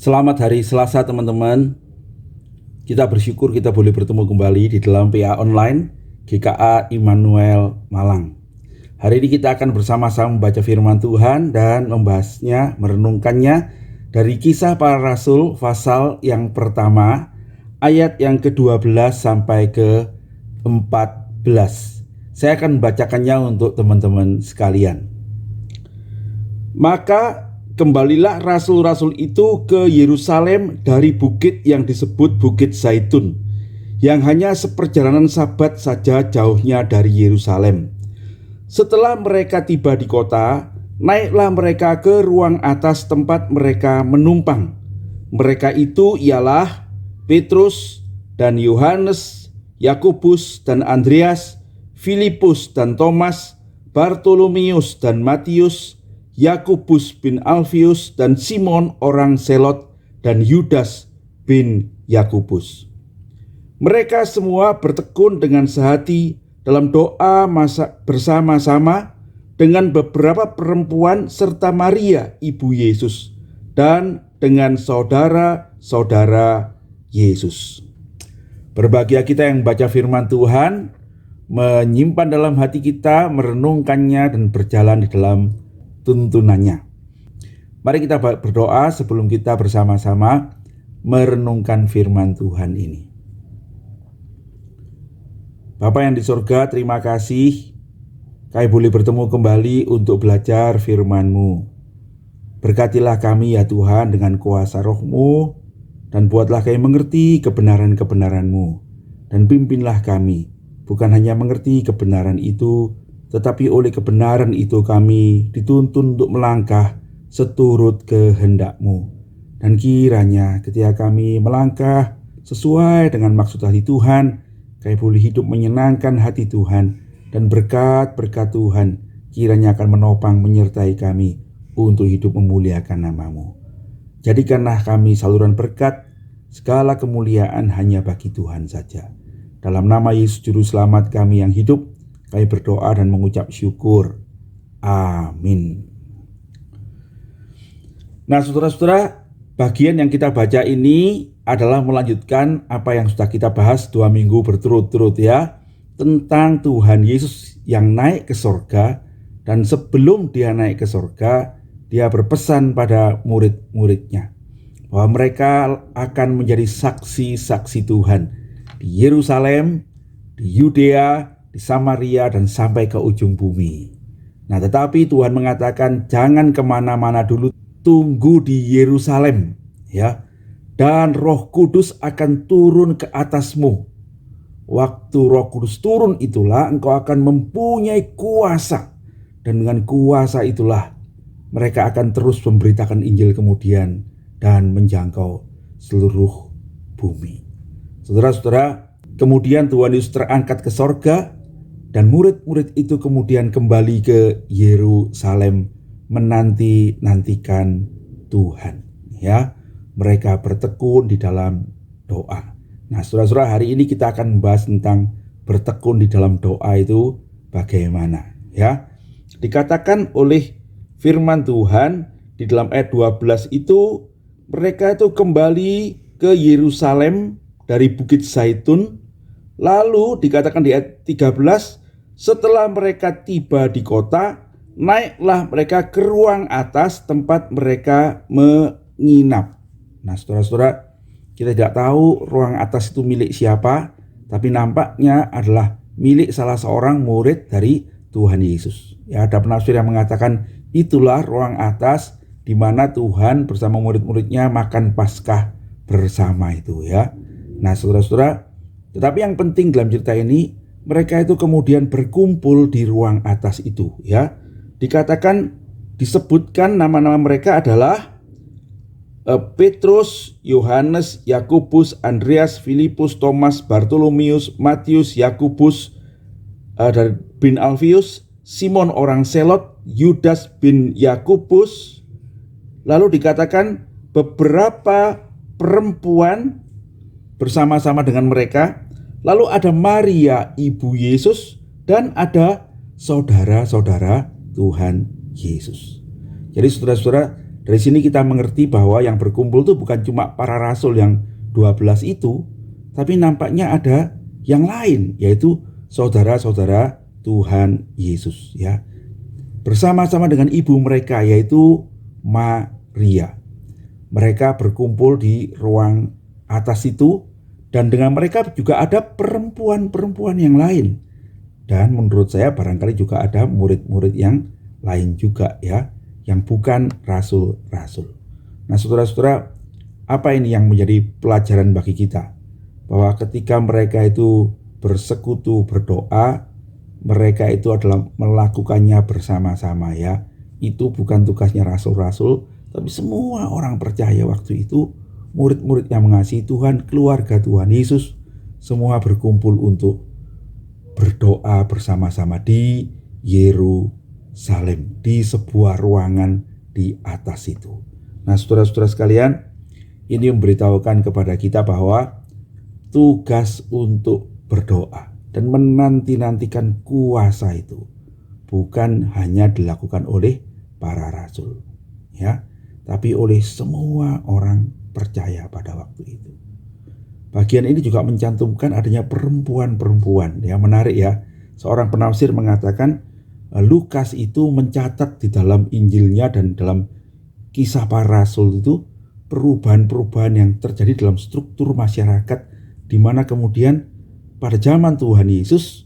Selamat hari Selasa teman-teman. Kita bersyukur kita boleh bertemu kembali di dalam PA Online GKA Immanuel Malang. Hari ini kita akan bersama-sama membaca firman Tuhan dan membahasnya, merenungkannya dari Kisah Para Rasul pasal yang pertama, ayat yang ke-12 sampai ke-14. Saya akan membacakannya untuk teman-teman sekalian. Maka kembalilah rasul-rasul itu ke Yerusalem dari bukit yang disebut Bukit Zaitun, yang hanya seperjalanan Sabat saja jauhnya dari Yerusalem. Setelah mereka tiba di kota, naiklah mereka ke ruang atas tempat mereka menumpang. Mereka itu ialah Petrus dan Yohanes, Yakobus dan Andreas, Filipus dan Thomas, Bartolomeus dan Matius, Yakobus bin Alfius dan Simon orang Selot dan Yudas bin Yakobus. Mereka semua bertekun dengan sehati dalam doa bersama-sama dengan beberapa perempuan serta Maria ibu Yesus dan dengan saudara-saudara Yesus. Berbahagia kita yang baca firman Tuhan, menyimpan dalam hati kita, merenungkannya dan berjalan di dalam tuntunannya. Mari kita berdoa sebelum kita bersama-sama merenungkan firman Tuhan ini. Bapa yang di surga, terima kasih kami boleh bertemu kembali untuk belajar firman-Mu. Berkatilah kami ya Tuhan dengan kuasa Roh-Mu, dan buatlah kami mengerti kebenaran-kebenaran-Mu, dan pimpinlah kami bukan hanya mengerti kebenaran itu, tetapi oleh kebenaran itu kami dituntun untuk melangkah seturut kehendak-Mu. Dan kiranya ketika kami melangkah sesuai dengan maksud hati Tuhan, kami boleh hidup menyenangkan hati Tuhan, dan berkat-berkat Tuhan kiranya akan menopang menyertai kami untuk hidup memuliakan nama-Mu. Jadikanlah kami saluran berkat, segala kemuliaan hanya bagi Tuhan saja. Dalam nama Yesus Juru Selamat kami yang hidup, kami berdoa dan mengucap syukur. Amin. Nah saudara-saudara, bagian yang kita baca ini adalah melanjutkan apa yang sudah kita bahas 2 minggu berturut-turut ya, tentang Tuhan Yesus yang naik ke sorga. Dan sebelum dia naik ke sorga, dia berpesan pada murid-muridnya bahwa mereka akan menjadi saksi-saksi Tuhan di Yerusalem, di Yudea, di Samaria, dan sampai ke ujung bumi. Nah tetapi Tuhan mengatakan jangan kemana-mana dulu, tunggu di Yerusalem ya, dan Roh Kudus akan turun ke atasmu. Waktu Roh Kudus turun itulah engkau akan mempunyai kuasa, dan dengan kuasa itulah mereka akan terus memberitakan Injil kemudian dan menjangkau seluruh bumi. Saudara-saudara, kemudian Tuhan Yesus terangkat ke sorga, dan murid-murid itu kemudian kembali ke Yerusalem menanti-nantikan Tuhan ya. Mereka bertekun di dalam doa. Nah saudara-saudara, hari ini kita akan membahas tentang bertekun di dalam doa itu bagaimana ya. Dikatakan oleh firman Tuhan di dalam ayat 12 itu, mereka itu kembali ke Yerusalem dari Bukit Zaitun. Lalu dikatakan di ayat 13, setelah mereka tiba di kota, naiklah mereka ke ruang atas tempat mereka menginap. Nah saudara-saudara, kita tidak tahu ruang atas itu milik siapa, tapi nampaknya adalah milik salah seorang murid dari Tuhan Yesus. Ya, ada penafsir yang mengatakan itulah ruang atas di mana Tuhan bersama murid-muridnya makan Paskah bersama itu ya. Nah saudara-saudara, tetapi yang penting dalam cerita ini, mereka itu kemudian berkumpul di ruang atas itu ya. Dikatakan, disebutkan nama-nama mereka adalah Petrus, Yohanes, Yakobus, Andreas, Filipus, Thomas, Bartolomeus, Matius, Yakobus bin Alfius, Simon orang Selot, Yudas bin Yakobus. Lalu dikatakan beberapa perempuan bersama-sama dengan mereka. Lalu ada Maria ibu Yesus, dan ada saudara-saudara Tuhan Yesus. Jadi saudara-saudara, Dari sini kita mengerti bahwa yang berkumpul itu bukan cuma para rasul yang 12 itu, tapi nampaknya ada yang lain, yaitu saudara-saudara Tuhan Yesus ya. Bersama-sama dengan ibu mereka yaitu Maria. Mereka berkumpul di ruang atas itu, dan dengan mereka juga ada perempuan-perempuan yang lain. Dan menurut saya barangkali juga ada murid-murid yang lain juga ya, yang bukan rasul-rasul. Nah saudara-saudara, apa ini yang menjadi pelajaran bagi kita? Bahwa ketika mereka itu bersekutu berdoa, mereka itu adalah melakukannya bersama-sama ya. Itu bukan tugasnya rasul-rasul, tapi semua orang percaya waktu itu, murid-murid yang mengasihi Tuhan, keluarga Tuhan Yesus, semua berkumpul untuk berdoa bersama-sama di Yerusalem, di sebuah ruangan di atas itu. Nah saudara-saudara sekalian, ini memberitahukan kepada kita bahwa tugas untuk berdoa dan menanti-nantikan kuasa itu bukan hanya dilakukan oleh para rasul ya, tapi oleh semua orang percaya pada waktu itu. Bagian ini juga mencantumkan adanya perempuan-perempuan. Ya, menarik ya. Seorang penafsir mengatakan Lukas itu mencatat di dalam Injilnya dan dalam kisah para rasul itu perubahan-perubahan yang terjadi dalam struktur masyarakat, di mana kemudian pada zaman Tuhan Yesus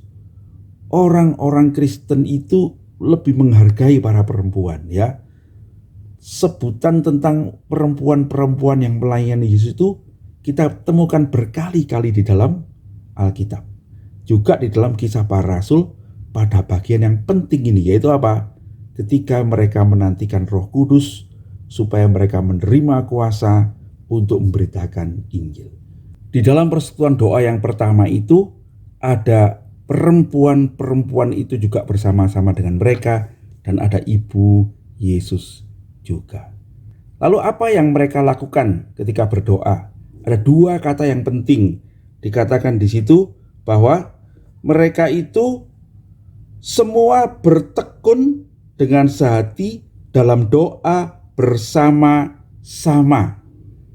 orang-orang Kristen itu lebih menghargai para perempuan ya. Sebutan tentang perempuan-perempuan yang melayani Yesus itu kita temukan berkali-kali di dalam Alkitab. Juga di dalam kisah para rasul pada bagian yang penting ini, yaitu apa? Ketika mereka menantikan Roh Kudus supaya mereka menerima kuasa untuk memberitakan Injil. Di dalam persekutuan doa yang pertama itu ada perempuan-perempuan itu juga bersama-sama dengan mereka, dan ada ibu Yesus juga. Lalu apa yang mereka lakukan ketika berdoa? Ada dua kata yang penting dikatakan di situ, bahwa mereka itu semua bertekun dengan sehati dalam doa bersama-sama.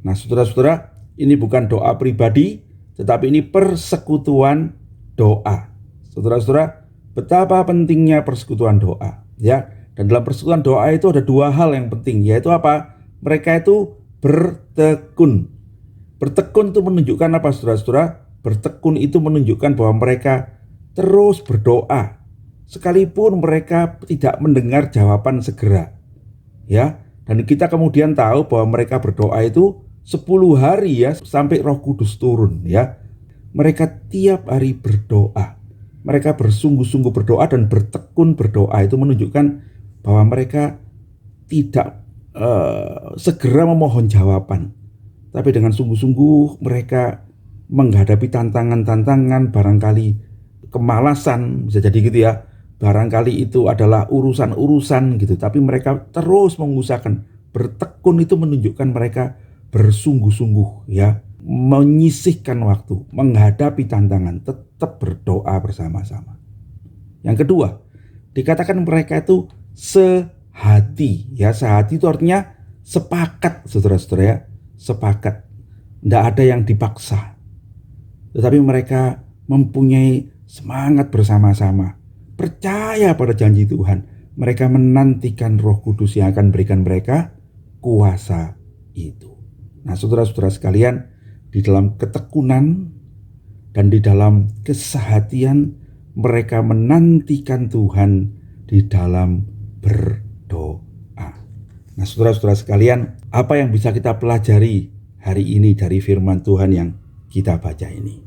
Nah saudara-saudara, ini bukan doa pribadi, tetapi ini persekutuan doa. Saudara-saudara, betapa pentingnya persekutuan doa ya. Dan dalam persekutuan doa itu ada dua hal yang penting, yaitu apa? Mereka itu bertekun. Bertekun itu menunjukkan apa saudara-saudara? Bertekun itu menunjukkan bahwa mereka terus berdoa sekalipun mereka tidak mendengar jawaban segera ya. Dan kita kemudian tahu bahwa mereka berdoa itu 10 hari ya, sampai Roh Kudus turun ya. Mereka tiap hari berdoa, mereka bersungguh-sungguh berdoa dan bertekun berdoa. Itu menunjukkan bahwa mereka tidak segera memohon jawaban, tapi dengan sungguh-sungguh mereka menghadapi tantangan-tantangan, barangkali kemalasan, bisa jadi gitu ya, barangkali itu adalah urusan-urusan gitu, tapi mereka terus mengusahakan. Bertekun itu menunjukkan mereka bersungguh-sungguh ya, menyisihkan waktu, menghadapi tantangan, tetap berdoa bersama-sama. Yang kedua, dikatakan mereka itu sehati ya. Sehati itu artinya sepakat saudara-saudara ya, sepakat, tidak ada yang dipaksa, tetapi mereka mempunyai semangat bersama-sama, percaya pada janji Tuhan. Mereka menantikan Roh Kudus yang akan berikan mereka kuasa itu. Nah saudara-saudara sekalian, di dalam ketekunan dan di dalam kesehatian, mereka menantikan Tuhan di dalam berdoa. Nah saudara-saudara sekalian, apa yang bisa kita pelajari hari ini dari firman Tuhan yang kita baca ini?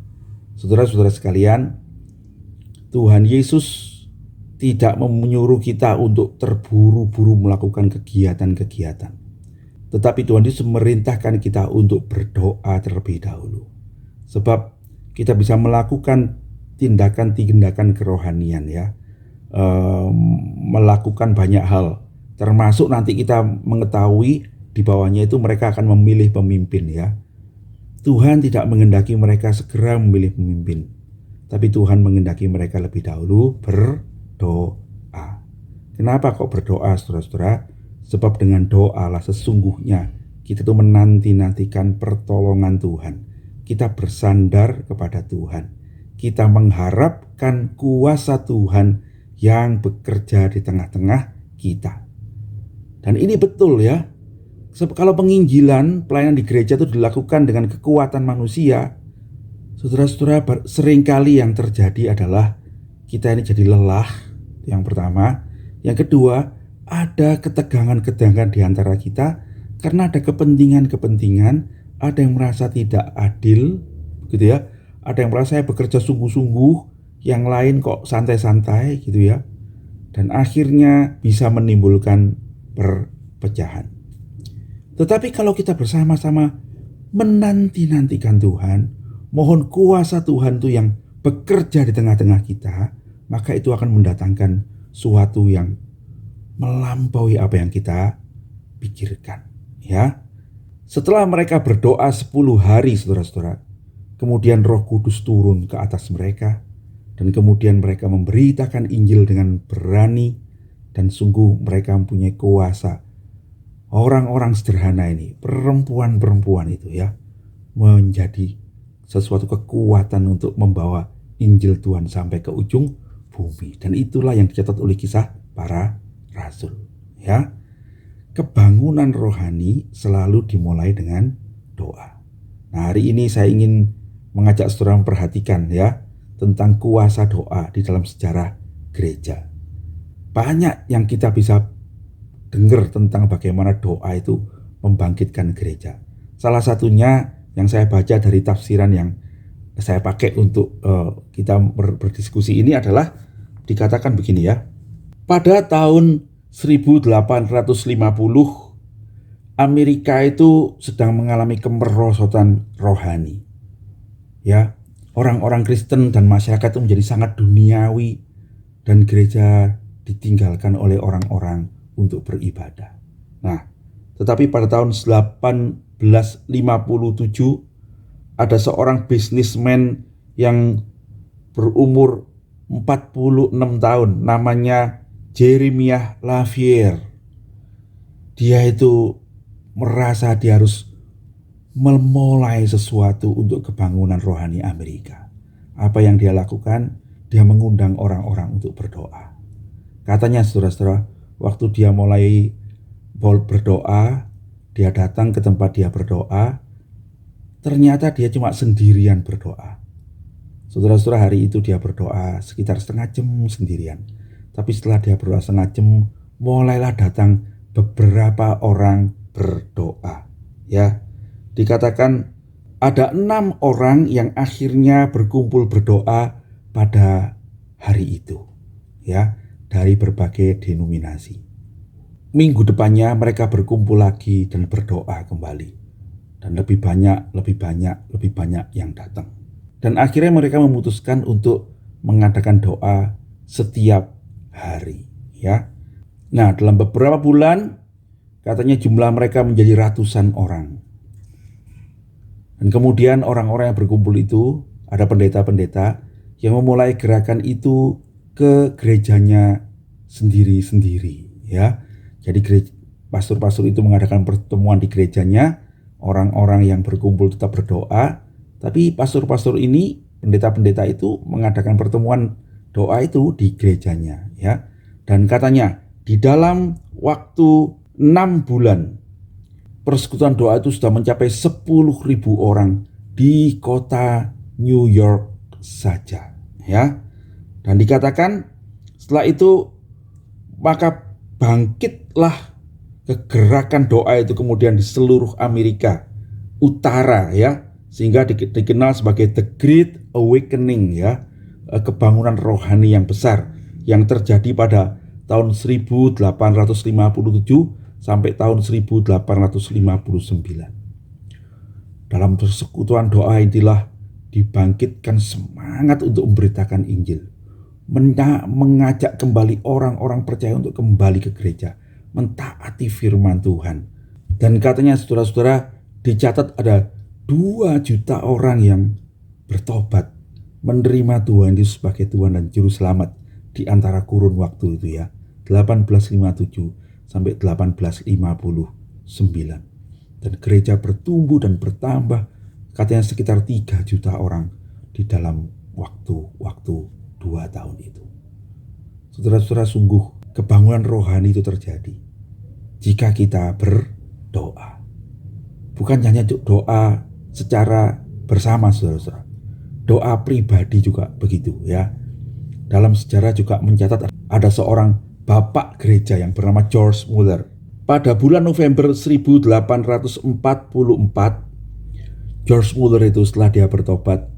Saudara-saudara sekalian, Tuhan Yesus tidak menyuruh kita untuk terburu-buru melakukan kegiatan-kegiatan, tetapi Tuhan Yesus memerintahkan kita untuk berdoa terlebih dahulu. Sebab kita bisa melakukan tindakan-tindakan kerohanian ya, melakukan banyak hal, termasuk nanti kita mengetahui di bawahnya itu mereka akan memilih pemimpin ya. Tuhan tidak menghendaki mereka segera memilih pemimpin, tapi Tuhan menghendaki mereka lebih dahulu berdoa. Kenapa kok berdoa saudara-saudara? Sebab dengan doa lah sesungguhnya kita tuh menanti-nantikan pertolongan Tuhan. Kita bersandar kepada Tuhan. Kita mengharapkan kuasa Tuhan yang bekerja di tengah-tengah kita. Dan ini betul ya. Kalau penginjilan, pelayanan di gereja itu dilakukan dengan kekuatan manusia, saudara-saudara, seringkali yang terjadi adalah kita ini jadi lelah, yang pertama. Yang kedua, ada ketegangan-ketegangan di antara kita karena ada kepentingan-kepentingan, ada yang merasa tidak adil, gitu ya. Ada yang merasa saya bekerja sungguh-sungguh, yang lain kok santai-santai, gitu ya. Dan akhirnya bisa menimbulkan perpecahan. Tetapi kalau kita bersama-sama menanti-nantikan Tuhan, mohon kuasa Tuhan itu yang bekerja di tengah-tengah kita, maka itu akan mendatangkan suatu yang melampaui apa yang kita pikirkan, ya. Setelah mereka berdoa 10 hari, saudara-saudara, kemudian Roh Kudus turun ke atas mereka, dan kemudian mereka memberitakan Injil dengan berani, dan sungguh mereka mempunyai kuasa. Orang-orang sederhana ini, perempuan-perempuan itu ya, menjadi sesuatu kekuatan untuk membawa Injil Tuhan sampai ke ujung bumi. Dan itulah yang dicatat oleh Kisah Para Rasul, ya. Kebangunan rohani selalu dimulai dengan doa. Nah, hari ini saya ingin mengajak saudara memperhatikan ya tentang kuasa doa di dalam sejarah gereja. Banyak yang kita bisa dengar tentang bagaimana doa itu membangkitkan gereja. Salah satunya yang saya baca dari tafsiran yang saya pakai untuk kita berdiskusi ini adalah dikatakan begini ya. Pada tahun 1850 Amerika itu sedang mengalami kemerosotan rohani. Ya, orang-orang Kristen dan masyarakat itu menjadi sangat duniawi dan gereja ditinggalkan oleh orang-orang untuk beribadah. Nah, tetapi pada tahun 1857 ada seorang bisnismen yang berumur 46 tahun, namanya Jeremiah Lavier. Dia itu merasa dia harus memulai sesuatu untuk kebangunan rohani Amerika. Apa yang dia lakukan? Dia mengundang orang-orang untuk berdoa. Katanya saudara-saudara, waktu dia mulai berdoa, dia datang ke tempat dia berdoa, ternyata dia cuma sendirian berdoa. Saudara-saudara, hari itu dia berdoa sekitar setengah jam sendirian. Tapi setelah dia berdoa setengah jam, mulailah datang beberapa orang berdoa. Ya, dikatakan ada 6 orang yang akhirnya berkumpul berdoa pada hari itu. Ya, dari berbagai denominasi. Minggu depannya mereka berkumpul lagi dan berdoa kembali. Dan lebih banyak yang datang. Dan akhirnya mereka memutuskan untuk mengadakan doa setiap hari, ya. Nah, dalam beberapa bulan katanya jumlah mereka menjadi ratusan orang. Dan kemudian orang-orang yang berkumpul itu, ada pendeta-pendeta yang memulai gerakan itu ke gerejanya sendiri-sendiri, ya. Jadi pastor-pastor itu mengadakan pertemuan di gerejanya, orang-orang yang berkumpul tetap berdoa, tapi pastor-pastor ini, pendeta-pendeta itu mengadakan pertemuan doa itu di gerejanya, ya. Dan katanya di dalam waktu 6 bulan persekutuan doa itu sudah mencapai 10.000 orang di kota New York saja, ya. Dan dikatakan setelah itu maka bangkitlah kegerakan doa itu kemudian di seluruh Amerika Utara, ya, sehingga dikenal sebagai The Great Awakening, ya, kebangunan rohani yang besar yang terjadi pada tahun 1857 sampai tahun 1859. Dalam persekutuan doa inilah dibangkitkan semangat untuk memberitakan Injil, mengajak kembali orang-orang percaya untuk kembali ke gereja, mentaati firman Tuhan. Dan katanya saudara-saudara, dicatat ada 2 juta orang yang bertobat, menerima Tuhan Yesus sebagai Tuhan dan Juru Selamat di antara kurun waktu itu, ya, 1857 sampai 1859. Dan gereja bertumbuh dan bertambah, katanya sekitar 3 juta orang di dalam waktu 2 tahun itu. Saudara-saudara, sungguh kebangunan rohani itu terjadi jika kita berdoa. Bukan hanya doa secara bersama, saudara-saudara. Doa pribadi juga begitu ya. Dalam sejarah juga mencatat ada seorang bapak gereja yang bernama George Mueller. Pada bulan November 1844, George Mueller itu setelah dia bertobat,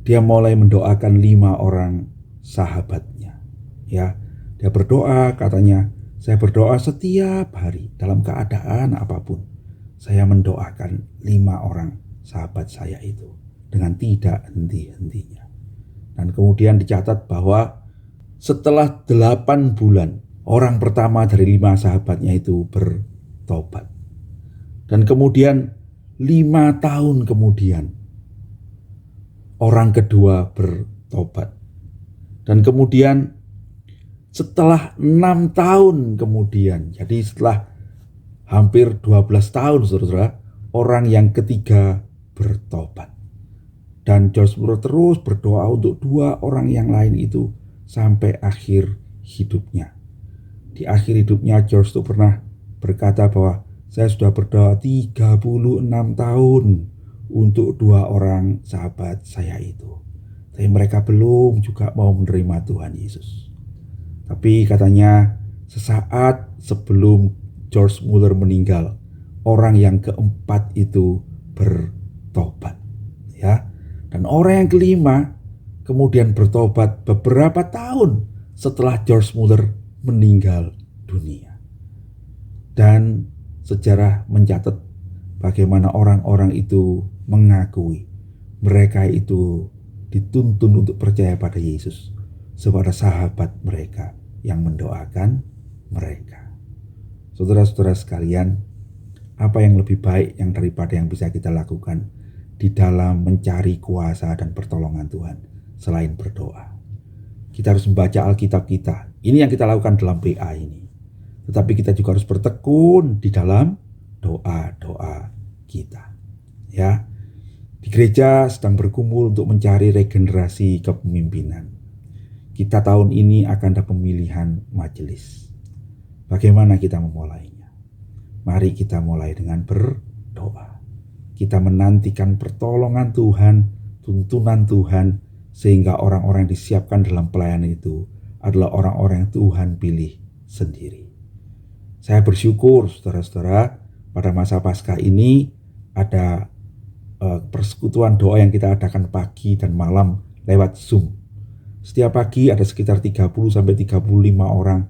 dia mulai mendoakan 5 orang sahabatnya. Ya, dia berdoa, katanya, saya berdoa setiap hari dalam keadaan apapun. Saya mendoakan 5 orang sahabat saya itu dengan tidak henti-hentinya. Dan kemudian dicatat bahwa setelah 8 bulan, orang pertama dari 5 sahabatnya itu bertobat. Dan kemudian 5 tahun kemudian, orang kedua bertobat. Dan kemudian setelah 6 tahun kemudian, jadi setelah hampir 12 tahun, saudara, orang yang ketiga bertobat. Dan George Mueller terus berdoa untuk 2 orang yang lain itu sampai akhir hidupnya. Di akhir hidupnya George itu pernah berkata bahwa saya sudah berdoa 36 tahun untuk 2 orang sahabat saya itu, tapi mereka belum juga mau menerima Tuhan Yesus. Tapi katanya sesaat sebelum George Mueller meninggal, orang yang keempat itu bertobat, ya. Dan orang yang kelima kemudian bertobat beberapa tahun setelah George Mueller meninggal dunia. Dan sejarah mencatat bagaimana orang-orang itu mengakui mereka itu dituntun untuk percaya pada Yesus sebagai sahabat mereka yang mendoakan mereka. Saudara-saudara sekalian, apa yang lebih baik yang daripada yang bisa kita lakukan di dalam mencari kuasa dan pertolongan Tuhan selain berdoa? Kita harus membaca Alkitab kita. Ini yang kita lakukan dalam PA ini. Tetapi kita juga harus bertekun di dalam doa-doa kita. Ya. Di gereja sedang berkumpul untuk mencari regenerasi kepemimpinan. Kita tahun ini akan ada pemilihan majelis. Bagaimana kita memulainya? Mari kita mulai dengan berdoa. Kita menantikan pertolongan Tuhan, tuntunan Tuhan, sehingga orang-orang yang disiapkan dalam pelayanan itu adalah orang-orang yang Tuhan pilih sendiri. Saya bersyukur, saudara-saudara, pada masa Paskah ini ada persekutuan doa yang kita adakan pagi dan malam lewat Zoom. Setiap pagi ada sekitar 30-35 orang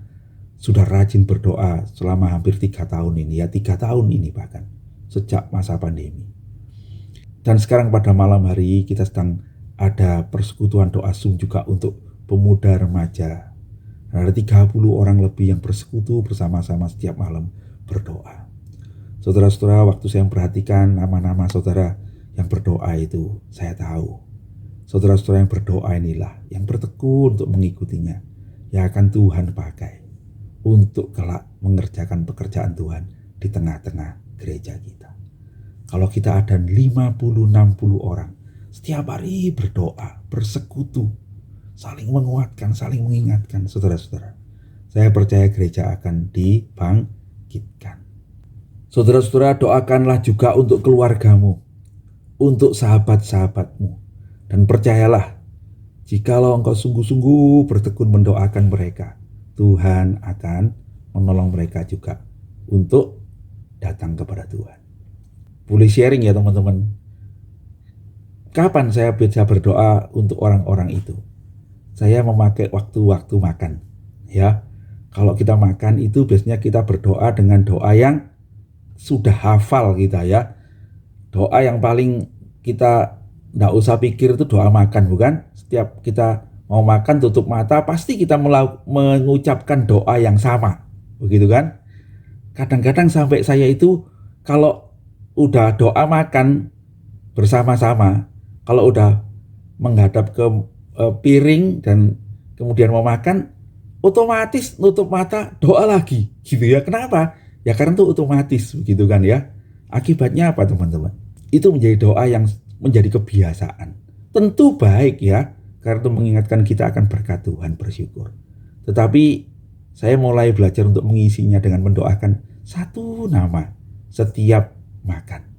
sudah rajin berdoa selama hampir 3 tahun ini, ya 3 tahun ini bahkan, sejak masa pandemi. Dan sekarang pada malam hari kita sedang ada persekutuan doa Zoom juga untuk pemuda remaja. Ada 30 orang lebih yang bersekutu bersama-sama setiap malam berdoa. Saudara-saudara, waktu saya memperhatikan nama-nama saudara yang berdoa itu, saya tahu saudara-saudara yang berdoa inilah yang bertekun untuk mengikutinya, yang akan Tuhan pakai untuk kelak mengerjakan pekerjaan Tuhan di tengah-tengah gereja kita. Kalau kita ada 50-60 orang setiap hari berdoa, bersekutu, saling menguatkan, saling mengingatkan, saudara-saudara, saya percaya gereja akan dibangkitkan. Saudara-saudara, doakanlah juga untuk keluargamu, untuk sahabat-sahabatmu, dan percayalah, jikalau engkau sungguh-sungguh bertekun mendoakan mereka, Tuhan akan menolong mereka juga untuk datang kepada Tuhan. Boleh sharing ya teman-teman. Kapan saya bisa berdoa untuk orang-orang itu? Saya memakai waktu-waktu makan, ya. Kalau kita makan itu biasanya kita berdoa dengan doa yang sudah hafal kita, ya. Doa yang paling kita tidak usah pikir itu doa makan, bukan? Setiap kita mau makan tutup mata pasti kita mengucapkan doa yang sama, begitu kan? Kadang-kadang sampai saya itu kalau udah doa makan bersama-sama, kalau udah menghadap ke piring dan kemudian mau makan, otomatis nutup mata doa lagi gitu ya. Kenapa? Ya karena itu otomatis begitu kan ya. Akibatnya apa teman-teman? Itu menjadi doa yang menjadi kebiasaan. Tentu baik ya, karena itu mengingatkan kita akan berkat Tuhan, bersyukur. Tetapi saya mulai belajar untuk mengisinya dengan mendoakan satu nama setiap makan.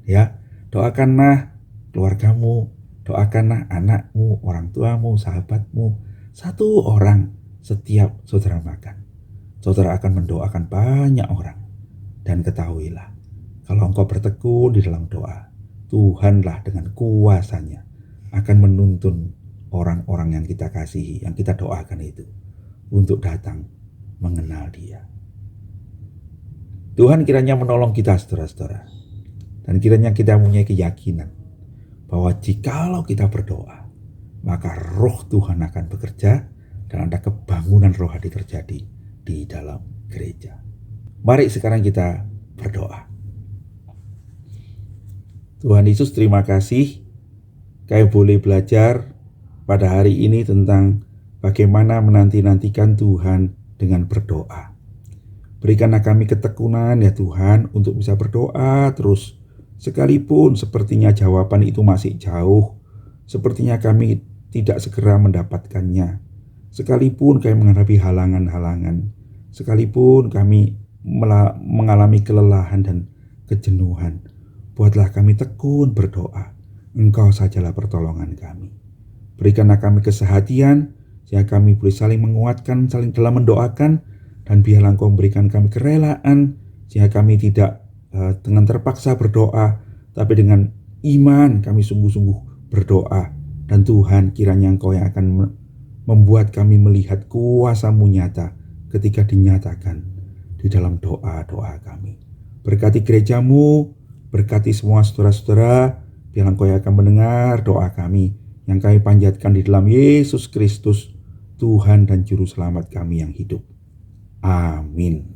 Ya, doakanlah keluargamu, doakanlah anakmu, orang tuamu, sahabatmu, satu orang setiap saudara makan. Saudara akan mendoakan banyak orang. Dan ketahuilah, kalau engkau bertekun di dalam doa, Tuhanlah dengan kuasanya akan menuntun orang-orang yang kita kasihi, yang kita doakan itu, untuk datang mengenal Dia. Tuhan kiranya menolong kita saudara-saudara. Dan kiranya kita mempunyai keyakinan bahwa jikalau kita berdoa, maka roh Tuhan akan bekerja dan ada kebangunan rohani terjadi di dalam gereja. Mari sekarang kita berdoa. Tuhan Yesus, terima kasih kami boleh belajar pada hari ini tentang bagaimana menanti-nantikan Tuhan dengan berdoa. Berikanlah kami ketekunan ya Tuhan untuk bisa berdoa terus, sekalipun sepertinya jawaban itu masih jauh, sepertinya kami tidak segera mendapatkannya, sekalipun kami menghadapi halangan-halangan, sekalipun kami mengalami kelelahan dan kejenuhan. Buatlah kami tekun berdoa. Engkau sajalah pertolongan kami. Berikanlah kami kesehatian, sehingga kami boleh saling menguatkan, saling dalam mendoakan, dan biarlah Engkau memberikan kami kerelaan, sehingga kami tidak dengan terpaksa berdoa, tapi dengan iman kami sungguh-sungguh berdoa. Dan Tuhan, kiranya Engkau yang akan membuat kami melihat kuasa-Mu nyata ketika dinyatakan di dalam doa-doa kami. Berkati gereja-Mu, berkati semua saudara-saudara, biar Engkau yang akan mendengar doa kami yang kami panjatkan di dalam Yesus Kristus, Tuhan dan Juru Selamat kami yang hidup. Amin.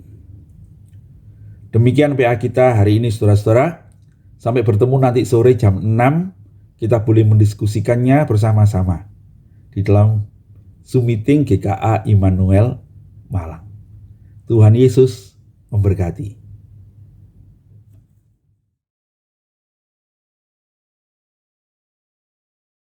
Demikian PA kita hari ini saudara-saudara. Sampai bertemu nanti sore jam 6. Kita boleh mendiskusikannya bersama-sama di dalam Zoom meeting GKA Immanuel Malang. Tuhan Yesus memberkati.